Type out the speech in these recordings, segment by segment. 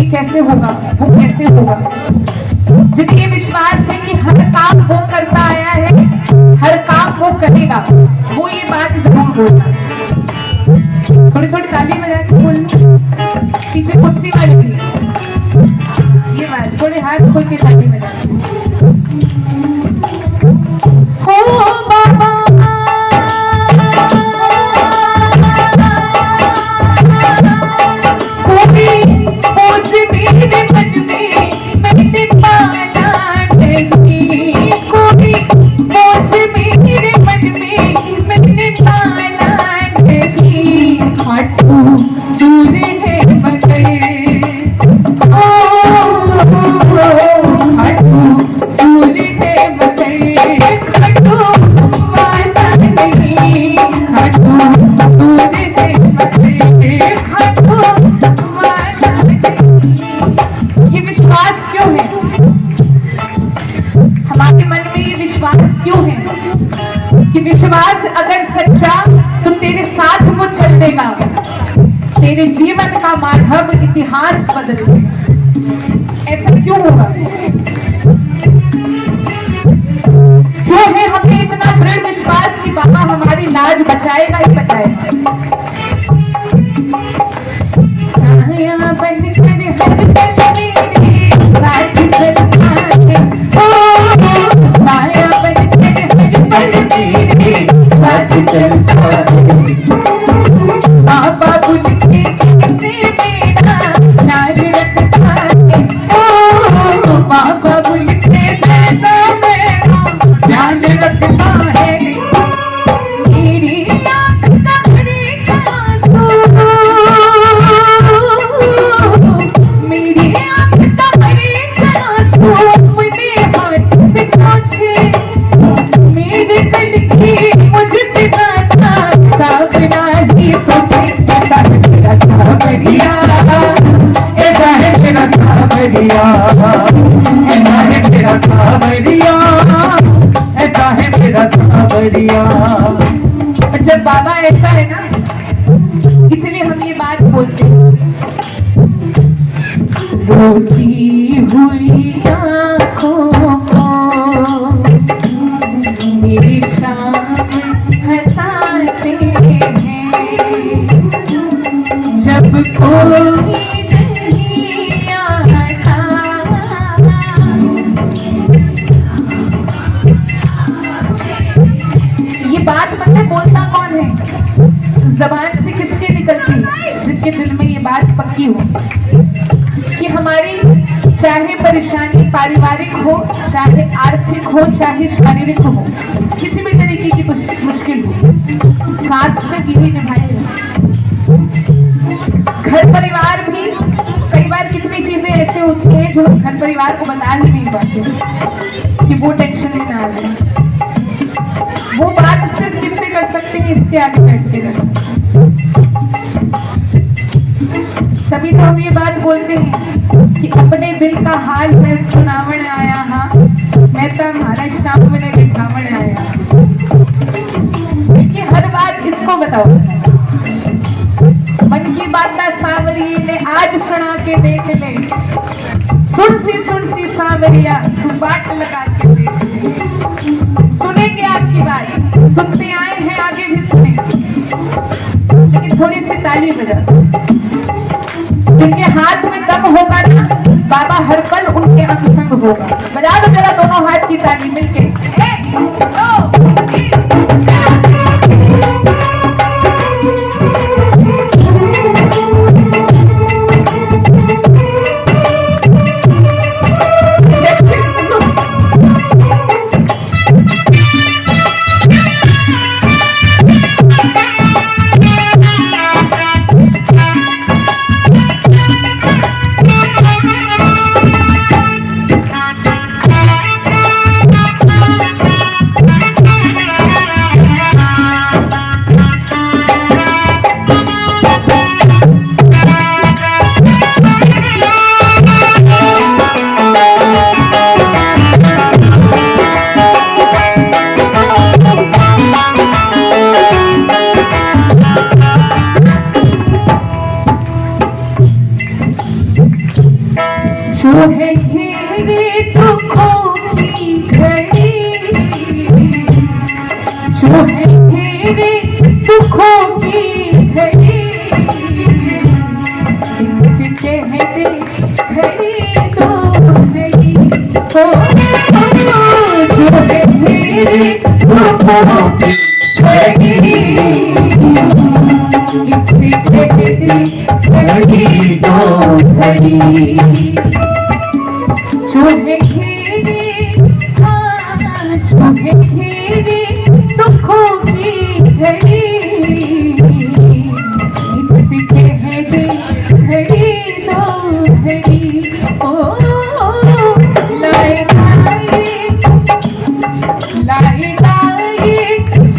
कैसे होगा, वो कैसे होगा। जिनके विश्वास है कि हर काम वो करता आया है, हर काम वो करेगा, वो ये बात जरूर बोलना। थोड़ी थोड़ी ताली बजा के बोलना। पीछे कुर्सी वाली भी ये बात, थोड़े हाथ खोल के ताली बजा हो बाबा। विश्वास अगर सच्चा तो तेरे साथ वो चल देगा, तेरे जीवन का माधव इतिहास बदल देगा। ऐसा क्यों होगा? क्यों है हमें इतना दृढ़ विश्वास कि बाबा हमारी लाज बचाएगा ही बचाएगा। साया बनकर हर पल मेरे साथ चलता है, ओ साया बनकर हर पल मेरे साथ चलता है। बाबा बुल के जैसे मेरा प्यार रखता है, ओ बाबा बुल के जैसा मेरा प्यार रखता है। मेरी आँख का हरेक आंसू, मेरी आँख का हरेक आंसू अपने हाथ से पोंछे। मेरे दिल की मुझसे ज्यादा सावना ही सोचे। ऐसा है मेरा सावरिया, ऐसा है मेरा सावरिया, ऐसा है मेरा सावरिया, ऐसा है मेरा सावरिया। जब बाबा ऐसा है ना, इसलिए हम ये बात बोलते हैं। रोती हुई आँखों को मेरी शाम हंसाते हैं, जब कोई नहीं आता। ये बात मतलब बोलता कौन है? जबान से किसके निकलती है? जिनके दिल में ये बात पक्की हो कि हमारी चाहे परेशानी पारिवारिक हो, चाहे आर्थिक हो, चाहे शारीरिक हो, किसी भी तरीके की मुश्किल हो, साथ से यही निभाएगा। घर परिवार भी कई बार कितनी चीजें ऐसे होती हैं जो घर परिवार को बता ही नहीं पाते कि वो टेंशन में ना आ जाए। वो बात सिर्फ किससे कर सकते हैं? इसके आगे बैठ के कर सकते हैं। तभी तो हम ये बात बोलते हैं कि अपने दिल का हाल मैं सुनावण आया, हाँ मैं तो हमारा शाम में रिझावण आया। देखिए हर बात किसको बताओ? मन की बात सांवरिया ने आज सुना के देख ले, सुन सी सांवरिया तू बाट लगा के देख ले। सुनेंगे आपकी बात, सुनते आए हैं, आगे भी सुनेंगे, लेकिन थोड़ी सी ताली बजा। जिनके हाथ में दम होगा ना, बाबा हर पल उनके अंग संग होगा। बजा दो जरा दोनों हाथ की ताली मिलके। सुखों की घड़ी, जो है मेरे दुखों की घड़ी, इनसे कह दे घड़ी दो घड़ी, जो है मेरे दुखों की घड़ी, इनसे कह दे घड़ी दो घड़ी, जो है घेरे, हाँ जो है घेरे दुखों की घड़ी, इनसे कह दे घड़ी दो घड़ी, ओ लाएगा ये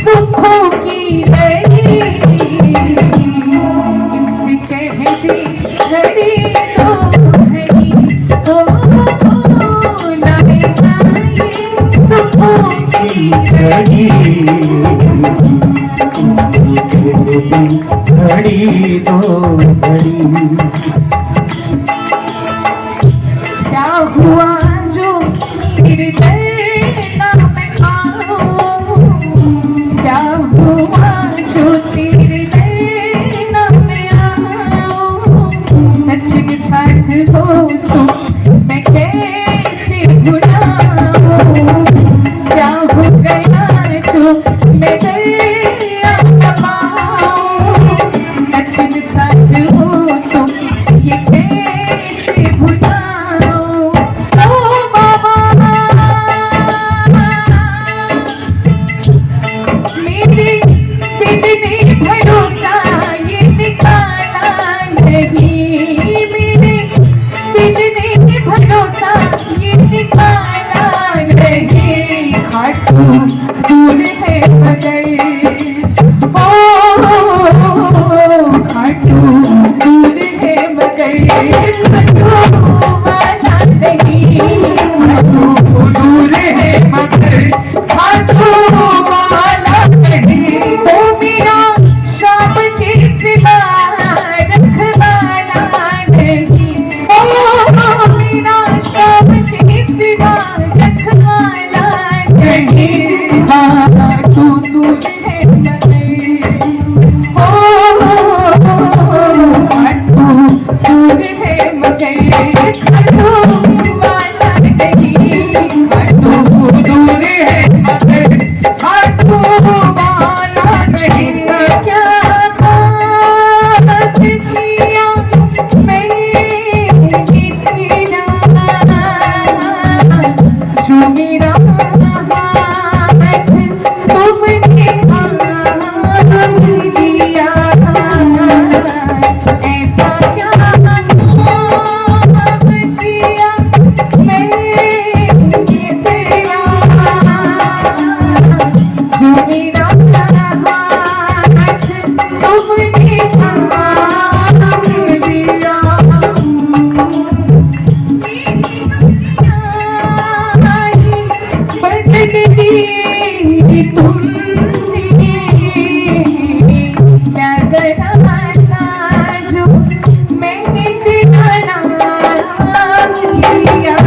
सुखों की घड़ी, इनसे कह दे घड़ी दो घड़ी, ओ लाएगा ये सुखों की घड़ी, घड़ी दो घड़ी। क्या हुआ जो तेरे दरना में आऊं, क्या हुआ जो तेरे दरना में आऊं, सच के साथ हो तुम मैं कैसे भुलाऊं, क्या हो गया जो मैं दरिया दबाऊं, सच के साथ हो तुम ये कैसे भुलाऊं, ओ बाबा मेरे दिल ने भरोसा ये निकाला नहीं, मेरे दिल ने भरोसा ये निकाला नहीं, खाटू दूर है मगर, ओ खाटू दूर है मगर, खाटू वाला नहीं, खाटू दूर है मगर, खाटू वाला नहीं, ओ मेरा शाम के सिवा रखवाला नहीं, ओ मेरा शाम के सिवा रखवाला नहीं, हाँ तू दूर है मगर, ओ खाटू दूर है मगर, खाटू वाला नहीं, खाटू दूर है मगर, खाटू वाला नहीं, क्या बात किया मैंने तेरा, जो मेरा हाथ तुमने थाम लिया, ऐसा क्या पाप किया मैंने तेरा, जो मेरा हाथ तुमने थाम लिया, बदल दी तुमने क्या जरा सा जो मैंने तेरा नाम लिया,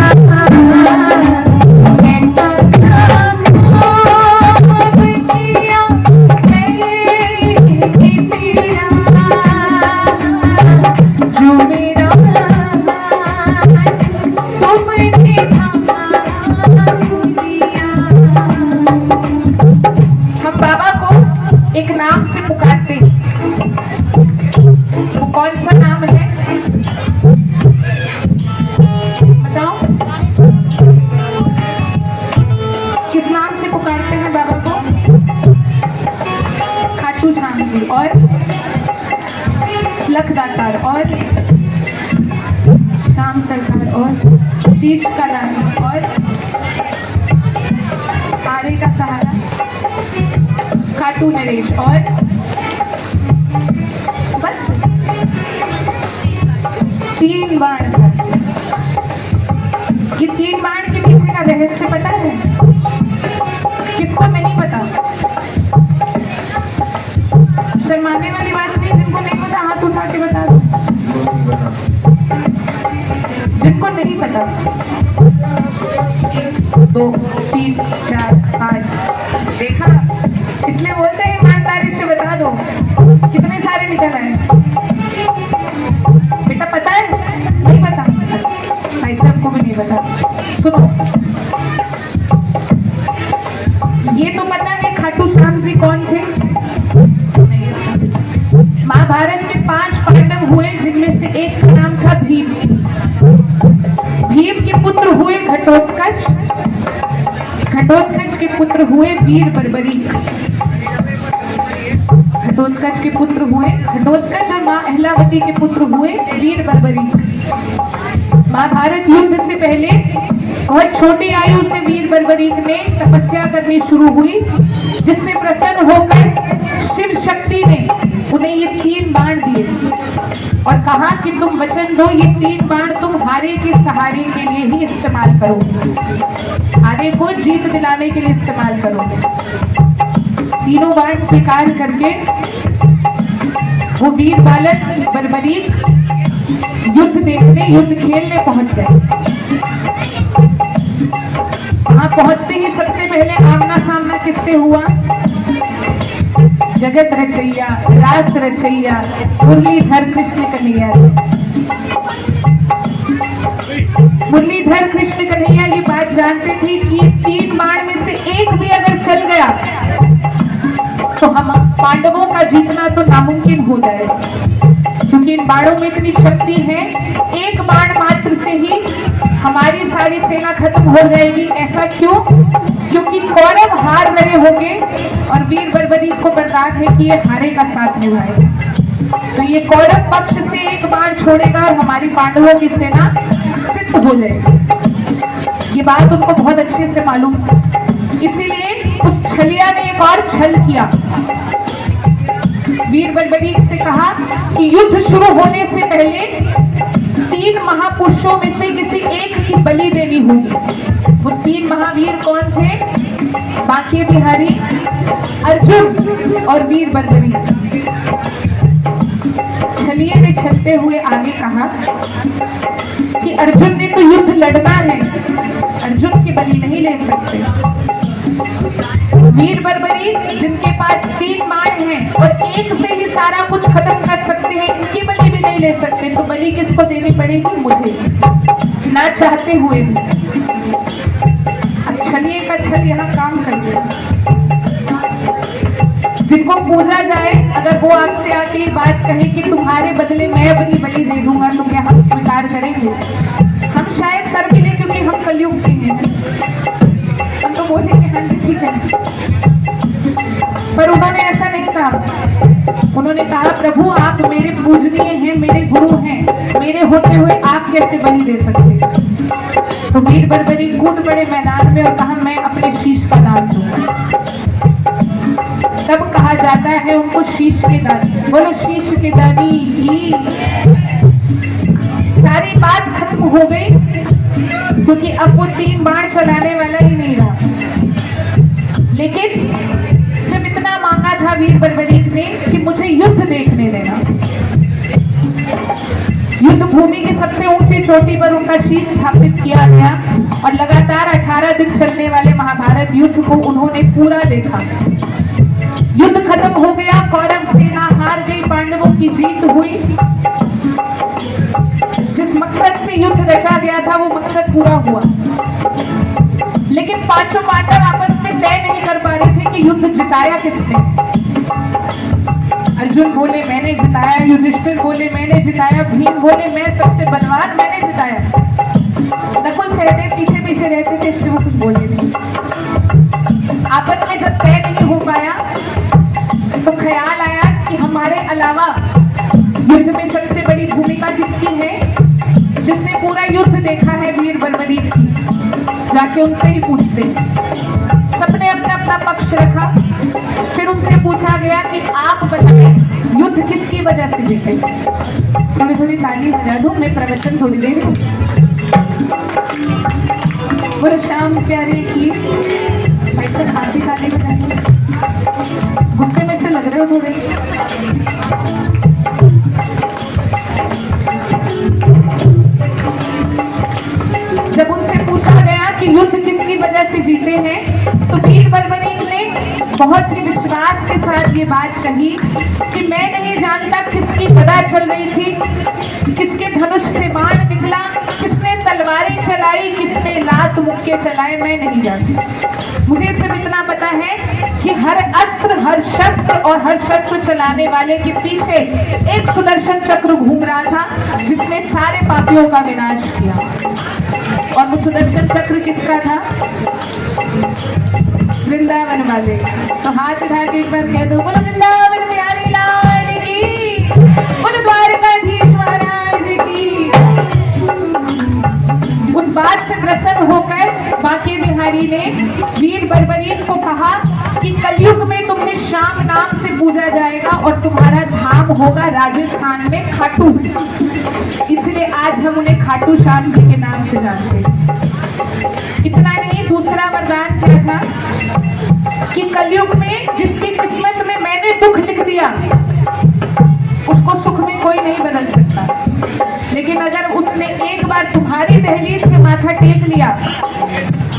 ऐसा क्या पाप किया मैंने तेरा, जो मेरा हाथ तुमने थाम लिया। हम बाबा को एक नाम से पुकारते हैं, वो कौन सा नाम है बताओ, किस नाम से पुकारते हैं बाबा को, खाटू श्याम जी और लखदातार और श्याम सरकार और शीश का रानी और आरे का सहारा खाटू नरेश, और बस 3 बाण था। ये 3 बाण के पीछे का रहस्य पता है किसको नहीं पता? शर्माने वाली बात नहीं, जिनको नहीं पता हाथ उठा के बता दो। जिनको नहीं पता 2 3 4 5। देखा, इसलिए बोलते हैं ईमानदारी से बता दो कितने सारे निकल आए। बेटा पता है? नहीं पता? भाई साहब को भी नहीं पता। सुनो, ये तो पता है खाटू श्याम जी कौन थे? महाभारत के 5 पांडव हुए, जिनमें से एक का नाम था भीम। भीम के पुत्र हुए घटोत्कच, घटोत्कच के पुत्र हुए वीर बर्बरीक। घटोत्कच के पुत्र हुए, घटोत्कच और मां अहलावती के पुत्र हुए वीर बर्बरीक। महाभारत युद्ध से पहले बहुत छोटी आयु से वीर बर्बरीक ने तपस्या करनी शुरू हुई, जिससे प्रसन्न होकर शिव शक्ति ने उन्हें ये 3 बाण दिए और कहा कि तुम वचन दो, ये 3 बाण तुम हारे के सहारे के लिए ही इस्तेमाल करोगे, हारे को जीत दिलाने के लिए इस्तेमाल करोगे। तीनों बाण स्वीकार करके वो वीर बालक बर्बरीक युद्ध देखने, युद्ध खेलने पहुंच गए। वहां पहुंचते ही सबसे पहले आमना सामना किससे हुआ? जगत रचैया, रास रचैया मुरलीधर कृष्ण कन्हैया से। मुरलीधर कृष्ण कन्हैया ये बात जानते थे कि 3 बाण में से एक भी अगर चल गया तो हम पांडवों का जीतना तो नामुमकिन हो जाएगा, क्योंकि इन बाणों में इतनी शक्ति है, एक बाण मात्र से ही हमारी सारी सेना खत्म हो जाएगी। ऐसा क्यों? क्योंकि कौरव हार रहे होंगे और वीर बर्बरीक को बर्दाश्त है कि ये हारे का साथ निभाएगा, तो ये कौरव पक्ष से एक बाण छोड़ेगा और हमारी पांडवों की सेना चित्त हो जाएगी। ये बात उनको बहुत अच्छे से मालूम था, इसीलिए उस छलिया ने एक और छल किया। वीर बर्बरीक से कहा कि युद्ध शुरू होने से पहले 3 महापुरुषों में से किसी एक की बलि देनी होगी। वो 3 महावीर कौन थे? बांके बिहारी, अर्जुन और वीर बर्बरीक। छलिए ने छलते हुए आगे कहा कि अर्जुन ने तो युद्ध लड़ना है, अर्जुन की बलि नहीं ले सकते। वीर बर्बरीक जिनके पास 3 बाण हैं और एक से ही सारा कुछ खत्म कर सकते हैं, इनकी बलि भी नहीं ले सकते, तो बलि किसको देनी पड़ेगी? मुझे, ना चाहते हुए भी। अब छलिए का छल यहाँ काम कर गया। जिनको पूजा जाए, अगर वो आपसे आके ये बात कहे कि तुम्हारे बदले मैं अपनी बलि दे दूंगा, तो क्या हम स्वीकार करेंगे? हम शायद कर भी लें, क्योंकि हम कलयुग के हैं। हम तो बोलेंगे हाँ जी ठीक है, पर उन्होंने ऐसा नहीं कहा। उन्होंने कहा प्रभु आप मेरे पूजनीय हैं, मेरे गुरु हैं, मेरे होते हुए आप कैसे बलि दे सकते? तो वीर बर्बरीक कूद पड़े मैदान में और कहा मैं अपने शीश का दान दूंगा। तब कहा जाता है उनको शीश के दानी। बोलो शीश के दानी की। सारी बात खत्म हो गई, क्योंकि अब वो 3 बाण चलाने वाला ही नहीं रहा। लेकिन सिर्फ इतना मांगा था वीर बर्बरीक ने कि मुझे युद्ध देखने देना। युद्ध भूमि की सबसे ऊंची चोटी पर उनका शीश स्थापित किया गया और लगातार 18 दिन चलने वाले महाभारत युद्ध को उन्होंने पूरा देखा। युद्ध खत्म हो गया, कौरव सेना हार गई, पांडवों की जीत हुई। जिस मकसद से युद्ध रचा गया था वो मकसद पूरा हुआ, लेकिन 5 पांडव आपस में तय नहीं कर पा रहे थे कि युद्ध जिताया किसने। अर्जुन बोले मैंने जिताया, युधिष्ठिर बोले मैंने जिताया, भीम बोले मैं सबसे बलवान, मैंने जिताया। नकुल सहदेव पीछे पीछे रहते थे, इसलिए वो कुछ बोले नहीं। आपस में जब तय नहीं हो पाया तो ख्याल आया कि हमारे अलावा युद्ध में सबसे बड़ी भूमिका किसकी है? जिसने पूरा युद्ध देखा है, वीर बर्बरीक की। जाके उनसे ही पूछते। सबने अपना अपना पक्ष रखा। फिर उनसे पूछा गया कि आप बताएं युद्ध किसकी वजह से जीते। थोड़ी थोड़ी ताली बजा दूं, मैं प्रवचन थोड़ी देर। बोलो श्याम प्यारे की। भाई साहब हाथी ताली बजाएं, गुस्से में से लग रहे हो थोड़े। जब उनसे पूछा गया कि युद्ध किसकी वजह बहुत ही विश्वास के साथ ये बात कही कि मैं नहीं जानता किसकी गदा चल रही थी, किसके धनुष से बाण निकला, किसने तलवारें चलाई, किसने लात मुक्के चलाए, मैं नहीं जानती। मुझे सिर्फ इतना पता है कि हर अस्त्र, हर शस्त्र और हर शस्त्र चलाने वाले के पीछे एक सुदर्शन चक्र घूम रहा था जिसने सारे पापियों का विनाश किया। और वो सुदर्शन चक्र किसका था? वृंदावन वाले। तो हाथ उठा के एक बार कह दो, बोलो वृंदावन बिहारी लाल की, बोलो द्वारकाधीश महाराज की। उस बात से प्रसन्न होकर बांके बिहारी ने वीर बर्बरीन को कहा कि कलयुग में तुम्हें श्याम नाम से पूजा जाएगा और तुम्हारा धाम होगा राजस्थान में खाटू। इसलिए आज हम उन्हें खाटू श्याम जी के नाम से जानते हैं। इतना नहीं, दूसरा वरदान क्या था कि कलयुग में जिसकी किस्मत में मैंने दुख लिख दिया उसको सुख में कोई नहीं बदल सकता, लेकिन अगर उसने एक बार तुम्हारी दहलीज पे माथा टेक लिया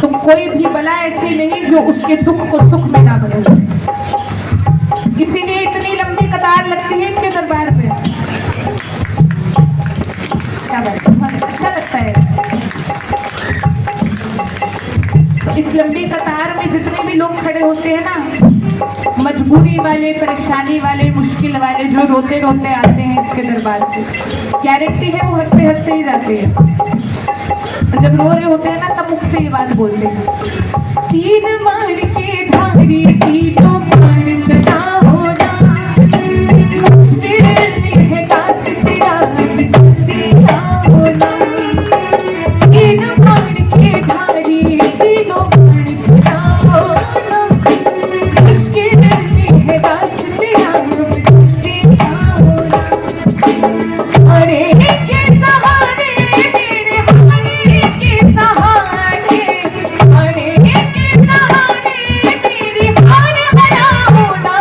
तो कोई भी बला ऐसी नहीं जो उसके दुख को सुख में ना बदल सके। इसीलिए इतनी लंबी कतार लगती है इनके दरबार पे। अच्छा लगता है। इस लंबी कतार में जितने भी लोग खड़े होते हैं ना, मजबूरी वाले, परेशानी वाले, मुश्किल वाले, जो रोते रोते आते हैं इसके दरबार पे, गारंटी है वो हंसते हंसते ही जाते हैं। और जब रो रहे होते हैं ना तब मुख से ये बात बोलते हैं, तीन बाण के धारी तीनों बाण चला होना, मुश्किल में है दास तेरा जल्दी ना होना। तीन बाण के धारी तीनों बाण चला होना, मुश्किल में है दास तेरा जल्दी ना होना। अरे के सहारे मेरे हारे के सहारे, अरे के सहारे मेरी हार हरा होना।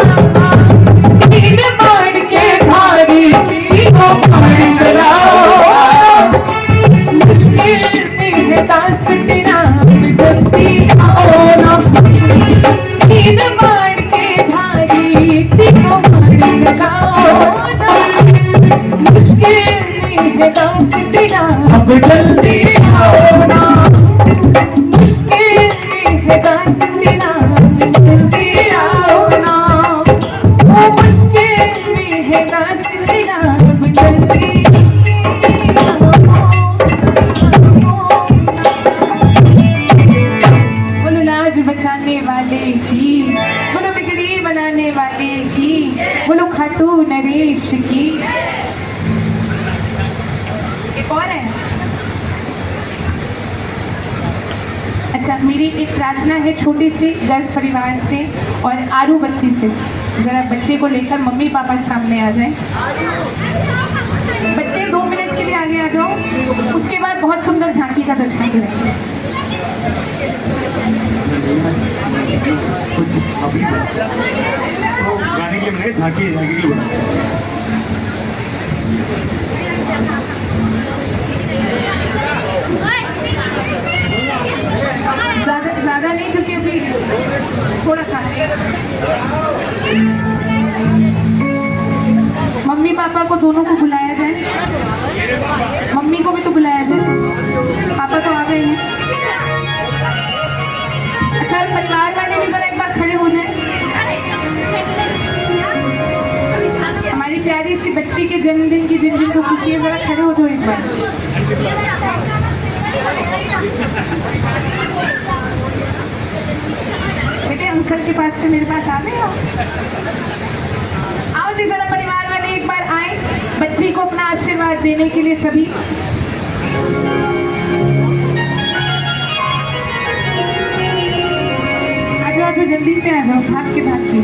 तीन बाण के धारी तीनों बाण चलाओ, मुश्किल में है दास तेरा जल्दी होना। तीन बाण के धारी तीनों बाण चलाओ ना, मुश्किल में है दास तेरा अब जल्दी होना। मुश्किल में है दास तेरा अब जल्दी होना। ओ मुश्किल में है दास तेरा अब जल्दी बोलो लाज बचाने वाले की, बोलो बिगड़ी बनाने वाले की, बोलो खाटू नरेश की। ये कौन है? अच्छा, मेरी एक प्रार्थना है छोटी सी गर्भ परिवार से और आरू बच्ची से। जरा बच्चे को लेकर मम्मी पापा सामने आ जाएं। बच्चे 2 मिनट के लिए आगे आ जाओ, उसके बाद बहुत सुंदर झांकी का दर्शन करेंगे। गाने के लिए झांकी झांकी के ज्यादा नहीं, क्योंकि अभी थोड़ा सा मम्मी पापा को दोनों को बुलाया जाए। मम्मी को भी तो बुलाया जाए, पापा तो आ गए हैं। अच्छा, परिवार वाले भी जरा एक बार खड़े हो जाए। हमारी प्यारी सी बच्ची के जन्मदिन की जिन जिन को खुशी है, जरा खड़े हो जाओ एक बार। बेटे अंकल के पास से मेरे पास आ गए हो। आओ जी, जरा परिवार वाले एक बार आए बच्ची को अपना आशीर्वाद देने के लिए। सभी आ जाओ, जल्दी से आ जाओ, भाग के भाग के।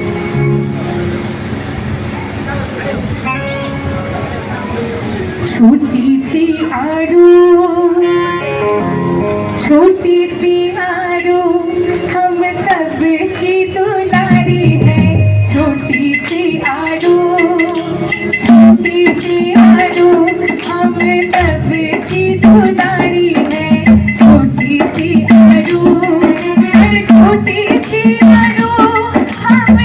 छोटी सी आरू, छोटी सी आरू, हम सब की दुलारी है। छोटी सी आरू, छोटी सी आरू, हम सब की दुलारी है। छोटी सी आरू, छोटी सी आरू, हम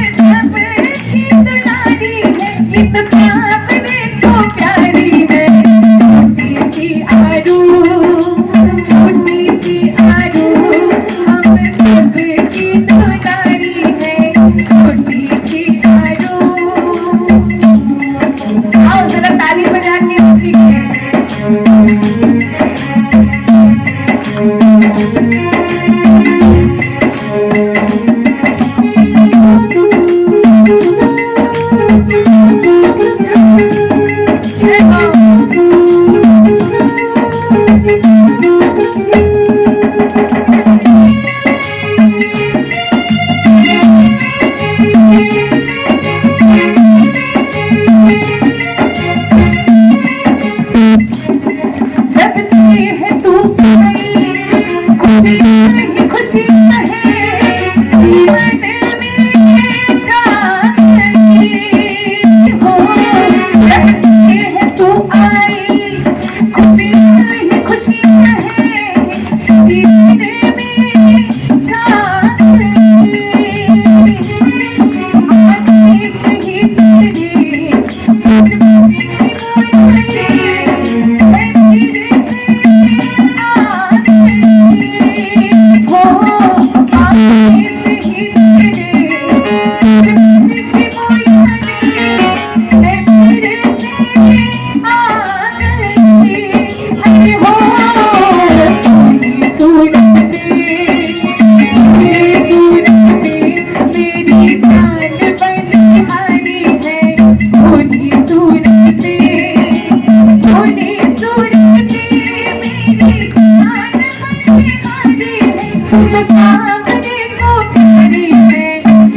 प्यारी है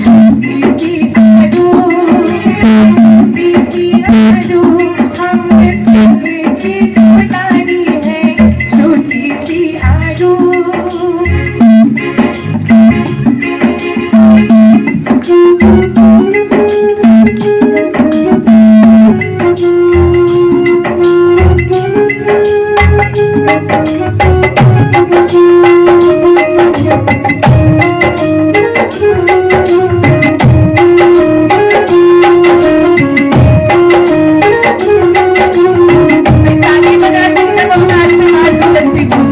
छोटी सी आरू, छोटी सी आरू हम सबकी दुलारी है छोटी सी आरू। ताली बजा के सब अपना आशीर्वाद दो बच्चे को।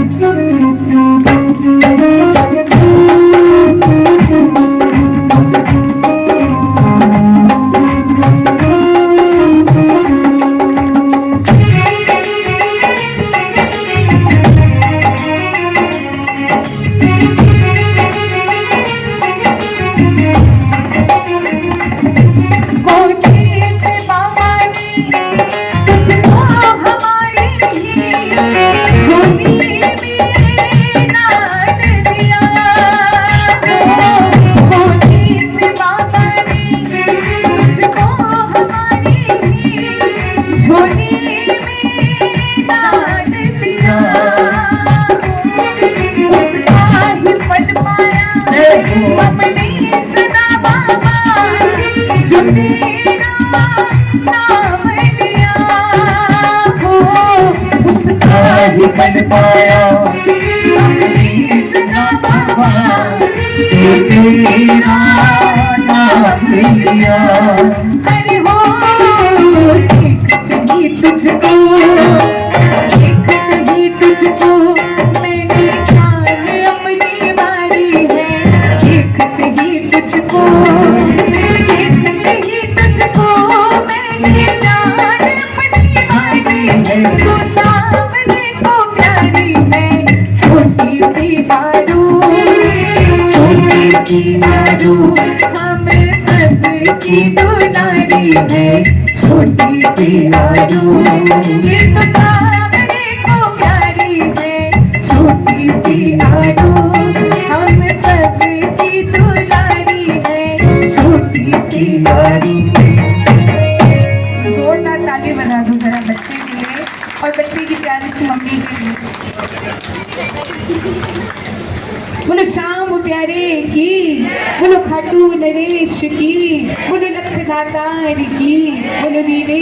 कोठी से बाबा ने तुझको हमारी झोली में डाल दिया। कोठी से बाबा ने तुझको हमारी झोली में डाल दिया। उसका ही फल पाया हमने सदा बाबा जो तेरा नाम लिया हो। उसका ही फल पाया हमने सदा बाबा जो तेरा नाम लिया। अरे हो देखते ही तुझको, देखते ही तुझको मैंने जान अपनी बारी है। देखते ही तुझको, देखते ही तुझको मैंने जान अपनी बारी है। तू सामने को प्यारी है छोटी सी आरू, छोटी सी आरू हम सबकी दुलारी है छोटी सी आरू। ये तो सामने को प्यारी है छोटी सी आरू हम सबकी दुलारी है छोटी सी आरू। जोरदार ताली बजा दो जरा बच्चे के लिए और बच्चे की प्यारी सी मम्मी के लिए। बोलो श्याम प्यारे की, बोलो खाटू नरेश की, बोलो लखनातार की, बोलो नीले